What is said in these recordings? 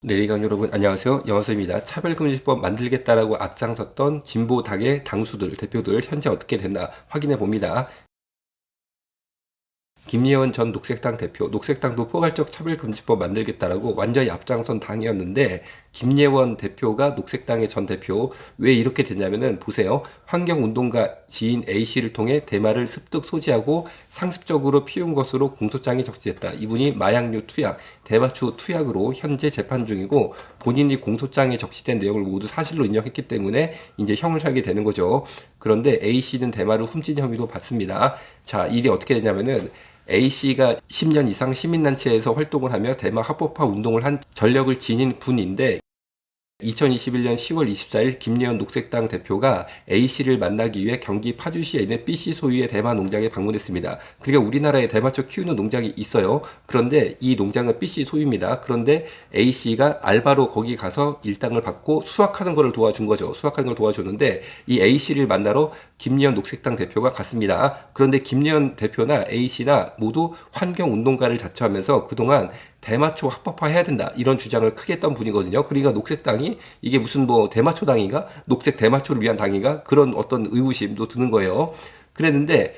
내리강 여러분 안녕하세요. 영화수입니다. 차별금지법 만들겠다라고 앞장섰던 진보당의 당수들, 대표들 현재 어떻게 됐나 확인해 봅니다. 김예원 전 녹색당 대표, 녹색당도 포괄적 차별금지법 만들겠다라고 완전히 앞장선 당이었는데 김예원 대표가 녹색당의 전 대표 왜 이렇게 됐냐면은 보세요. 환경운동가 지인 A씨를 통해 대마를 습득 소지하고 상습적으로 피운 것으로 공소장이 적시됐다. 이분이 마약류 투약, 대마초 투약으로 현재 재판 중이고 본인이 공소장에 적시된 내용을 모두 사실로 인정했기 때문에 이제 형을 살게 되는 거죠. 그런데 A씨는 대마를 훔친 혐의도 받습니다. 자, 일이 어떻게 되냐면은 A씨가 10년 이상 시민단체에서 활동을 하며 대마 합법화 운동을 한 전력을 지닌 분인데 2021년 10월 24일 김예원 녹색당 대표가 A씨를 만나기 위해 경기 파주시에 있는 B씨 소유의 대마 농장에 방문했습니다. 그러니까 우리나라에 대마초 키우는 농장이 있어요. 그런데 이 농장은 B씨 소유입니다. 그런데 A씨가 알바로 거기 가서 일당을 받고 수확하는 것을 도와준 거죠. 수확하는 걸 도와줬는데 이 A씨를 만나러 김예원 녹색당 대표가 갔습니다. 그런데 김예원 대표나 A씨나 모두 환경운동가를 자처하면서 그동안 대마초 합법화 해야 된다 이런 주장을 크게 했던 분이거든요. 그러니까 녹색당이 이게 무슨 뭐 대마초 당인가 녹색 대마초를 위한 당인가 그런 어떤 의구심도 드는 거예요. 그랬는데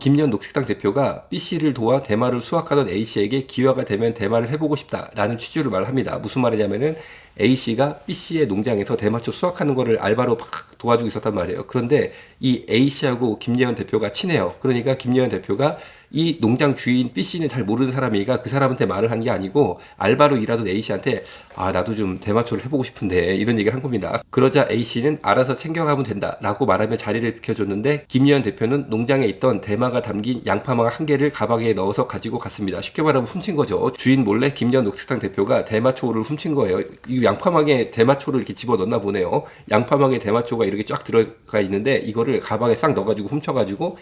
김예원 녹색당 대표가 B씨를 도와 대마를 수확하던 A씨에게 기회가 되면 대마를 해보고 싶다라는 취지로 말합니다. 무슨 말이냐면은 A씨가 B씨의 농장에서 대마초 수확하는 거를 알바로 막 도와주고 있었단 말이에요. 그런데 이 A씨하고 김예원 대표가 친해요. 그러니까 김예원 대표가 이 농장 주인 B씨는 잘 모르는 사람이니까 그 사람한테 말을 한 게 아니고 알바로 일하던 A씨한테 나도 좀 대마초를 해보고 싶은데 이런 얘기를 한 겁니다. 그러자 A씨는 알아서 챙겨가면 된다 라고 말하며 자리를 비켜줬는데 김예원 대표는 농장에 있던 대마가 담긴 양파망 한 개를 가방에 넣어서 가지고 갔습니다. 쉽게 말하면 훔친 거죠. 주인 몰래 김예원 녹색당 대표가 대마초를 훔친 거예요. 이 양파망에 대마초를 이렇게 집어넣나 보네요. 양파망에 대마초가 이렇게 쫙 들어가 있는데 이거를 가방에 싹 넣어가지고 훔쳐가지고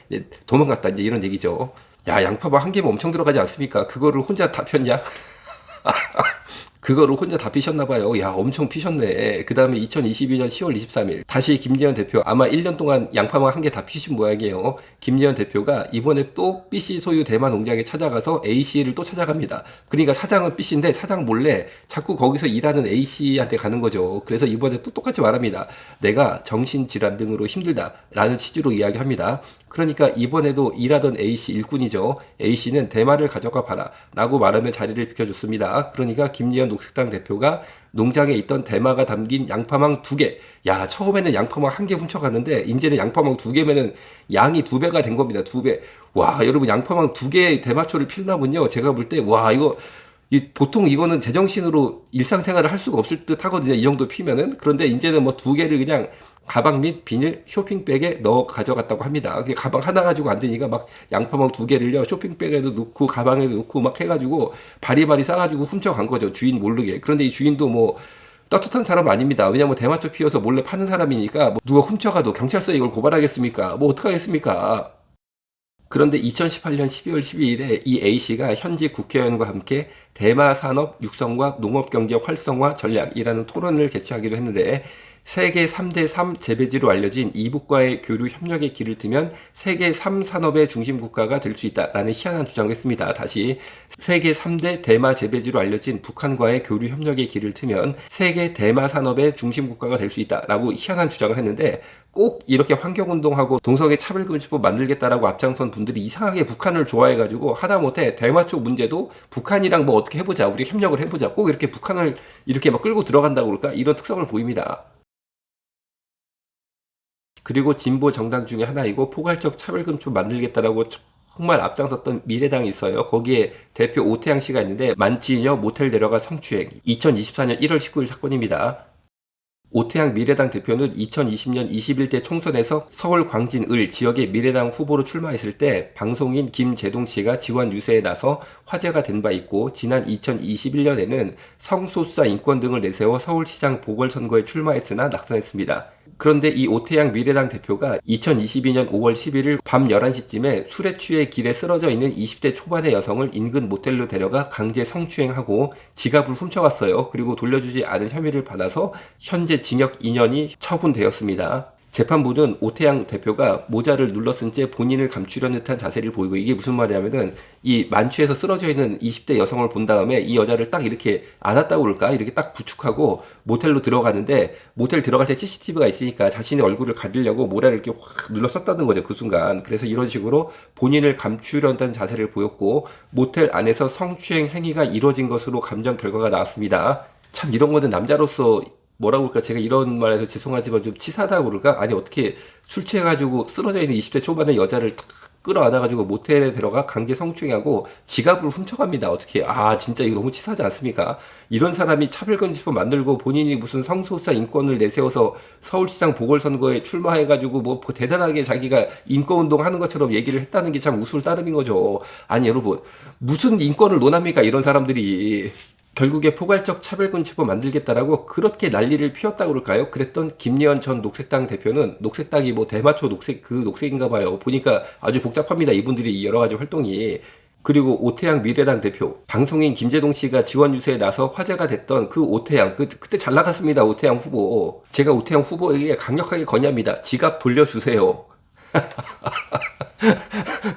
도망갔다 이제 이런 얘기죠. 야, 양파만 한 개면 엄청 들어가지 않습니까? 그거를 혼자 다 폈냐? 그거를 혼자 다 피셨나봐요. 야, 엄청 피셨네. 그 다음에 2022년 10월 23일. 다시 김예원 대표, 아마 1년 동안 양파망 한 개 다 피신 모양이에요. 김예원 대표가 이번에 또 B씨 소유 대마 농장에 찾아가서 A씨를 또 찾아갑니다. 그러니까 사장은 B씨인데 사장 몰래 자꾸 거기서 일하는 A씨한테 가는 거죠. 그래서 이번에 또 똑같이 말합니다. 내가 정신질환 등으로 힘들다. 라는 취지로 이야기합니다. 그러니까 이번에도 일하던 A씨 일꾼이죠. A씨는 대마를 가져가 봐라 라고 말하며 자리를 비켜줬습니다. 그러니까 김예원 녹색당 대표가 농장에 있던 대마가 담긴 양파망 2개. 야, 처음에는 양파망 1개 훔쳐갔는데 이제는 양파망 2개면은 양이 2배가 된 겁니다. 2배. 와, 여러분 양파망 2개의 대마초를 필라면요. 제가 볼 때 와, 이거 보통 이거는 제정신으로 일상생활을 할 수가 없을 듯 하거든요. 이 정도 피면은. 그런데 이제는 뭐 2개를 그냥 가방 및 비닐 쇼핑백에 넣어 가져갔다고 합니다. 가방 하나 가지고 안 되니까 막 양파망 2개를요 쇼핑백에도 넣고 가방에도 넣고 막 해가지고 바리바리 싸가지고 훔쳐간 거죠. 주인 모르게. 그런데 이 주인도 뭐 떳떳한 사람 아닙니다. 왜냐면 대마초 피워서 몰래 파는 사람이니까 뭐 누가 훔쳐가도 경찰서에 이걸 고발하겠습니까? 뭐 어떡하겠습니까? 그런데 2018년 12월 12일에 이 A씨가 현직 국회의원과 함께 대마 산업 육성과 농업경제 활성화 전략이라는 토론을 개최하기로 했는데 세계 3대 3 재배지로 알려진 이북과의 교류 협력의 길을 트면 세계 3산업의 중심 국가가 될 수 있다라는 희한한 주장을 했습니다. 다시 세계 3대 대마 재배지로 알려진 북한과의 교류 협력의 길을 트면 세계 대마 산업의 중심 국가가 될 수 있다라고 희한한 주장을 했는데 꼭 이렇게 환경운동하고 동성애 차별금지법 만들겠다라고 앞장선 분들이 이상하게 북한을 좋아해가지고 하다못해 대마초 문제도 북한이랑 뭐 어떻게 해보자, 우리 협력을 해보자, 꼭 이렇게 북한을 이렇게 막 끌고 들어간다고 그럴까? 이런 특성을 보입니다. 그리고 진보 정당 중에 하나이고 포괄적 차별금지법 만들겠다라고 정말 앞장섰던 미래당이 있어요. 거기에 대표 오태양 씨가 있는데 만취녀 모텔 데려가 성추행 2024년 1월 19일 사건입니다. 오태양 미래당 대표는 2020년 21대 총선에서 서울 광진을 지역의 미래당 후보로 출마했을 때 방송인 김재동 씨가 지원 유세에 나서 화제가 된 바 있고 지난 2021년에는 성소수자 인권 등을 내세워 서울시장 보궐선거에 출마했으나 낙선했습니다. 그런데 이 오태양 미래당 대표가 2022년 5월 11일 밤 11시쯤에 술에 취해 길에 쓰러져 있는 20대 초반의 여성을 인근 모텔로 데려가 강제 성추행하고 지갑을 훔쳐갔어요. 그리고 돌려주지 않은 혐의를 받아서 현재 징역 2년이 처분되었습니다. 재판부는 오태양 대표가 모자를 눌러쓴 채 본인을 감추려는 듯한 자세를 보이고, 이게 무슨 말이냐면은 이 만취해서 쓰러져 있는 20대 여성을 본 다음에 이 여자를 딱 이렇게 안았다고 그럴까? 이렇게 딱 부축하고 모텔로 들어가는데, 모텔 들어갈 때 CCTV가 있으니까 자신의 얼굴을 가리려고 모자를 이렇게 확 눌러썼다는 거죠, 그 순간. 그래서 이런 식으로 본인을 감추려는 자세를 보였고, 모텔 안에서 성추행 행위가 이루어진 것으로 감정 결과가 나왔습니다. 참 이런 거는 남자로서 뭐라고 그럴까, 제가 이런 말해서 죄송하지만 좀 치사하다고 그럴까? 아니 어떻게 술 취해가지고 쓰러져 있는 20대 초반의 여자를 탁 끌어안아가지고 모텔에 들어가 강제 성추행하고 지갑을 훔쳐갑니다. 어떻게, 진짜 이거 너무 치사하지 않습니까? 이런 사람이 차별금지법 만들고 본인이 무슨 성소수자 인권을 내세워서 서울시장 보궐선거에 출마해가지고 뭐 대단하게 자기가 인권운동 하는 것처럼 얘기를 했다는 게 참 우스울 따름인 거죠. 아니 여러분, 무슨 인권을 논합니까 이런 사람들이. 결국에 포괄적 차별금지법 만들겠다라고 그렇게 난리를 피웠다고 그럴까요? 그랬던 김예원 전 녹색당 대표는, 녹색당이 뭐 대마초 녹색, 그 녹색인가 봐요. 보니까 아주 복잡합니다, 이분들이 여러 가지 활동이. 그리고 오태양 미래당 대표, 방송인 김재동 씨가 지원 유세에 나서 화제가 됐던 그 오태양, 그때 잘 나갔습니다, 오태양 후보. 제가 오태양 후보에게 강력하게 건의합니다. 지갑 돌려주세요.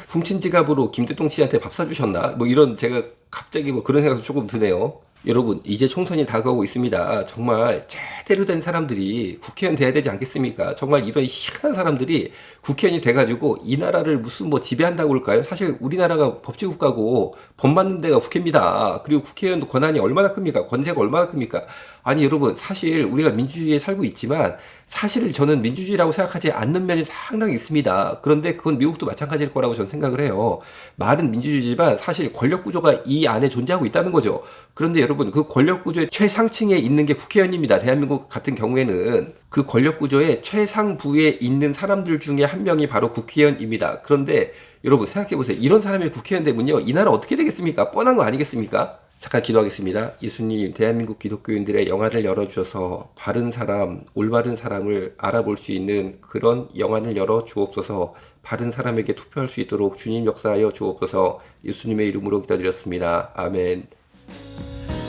훔친 지갑으로 김대동 씨한테 밥 사주셨나? 뭐 이런, 제가 갑자기 뭐 그런 생각도 조금 드네요. 여러분, 이제 총선이 다가오고 있습니다. 정말 제대로 된 사람들이 국회의원 돼야 되지 않겠습니까? 정말 이런 희한한 사람들이 국회의원이 돼가지고 이 나라를 무슨 뭐 지배한다고 할까요? 사실 우리나라가 법치국가고 법 만든 데가 국회입니다. 그리고 국회의원 권한이 얼마나 큽니까? 권세가 얼마나 큽니까? 아니 여러분, 사실 우리가 민주주의에 살고 있지만 사실 저는 민주주의라고 생각하지 않는 면이 상당히 있습니다. 그런데 그건 미국도 마찬가지일 거라고 저는 생각을 해요. 말은 민주주의지만 사실 권력구조가 이 안에 존재하고 있다는 거죠. 그런데 여러분, 그 권력구조의 최상층에 있는 게 국회의원입니다. 대한민국 같은 경우에는 그 권력구조의 최상부에 있는 사람들 중에 한 명이 바로 국회의원입니다. 그런데 여러분 생각해보세요. 이런 사람이 국회의원 되면요, 이 나라 어떻게 되겠습니까? 뻔한 거 아니겠습니까? 잠깐 기도하겠습니다. 예수님, 대한민국 기독교인들의 영안을 열어주셔서 바른 사람, 올바른 사람을 알아볼 수 있는 그런 영안을 열어 주옵소서. 바른 사람에게 투표할 수 있도록 주님 역사하여 주옵소서. 예수님의 이름으로 기도드렸습니다. 아멘.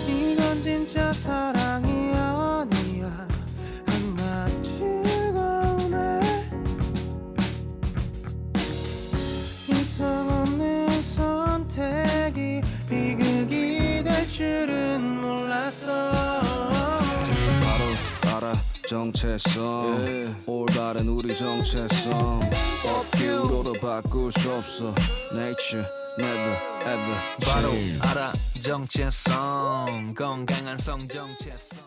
이건 진짜 사랑이 아니야. 한낱 즐거움에 이성 없는 선택이 비극이 될 줄은 몰랐어. 바로 알아 정체성 올바른 우리 정체성 법규로도 바꿀 수 없어 Nature never ever 바로 change. 알아 정체성 건강한 성 정체성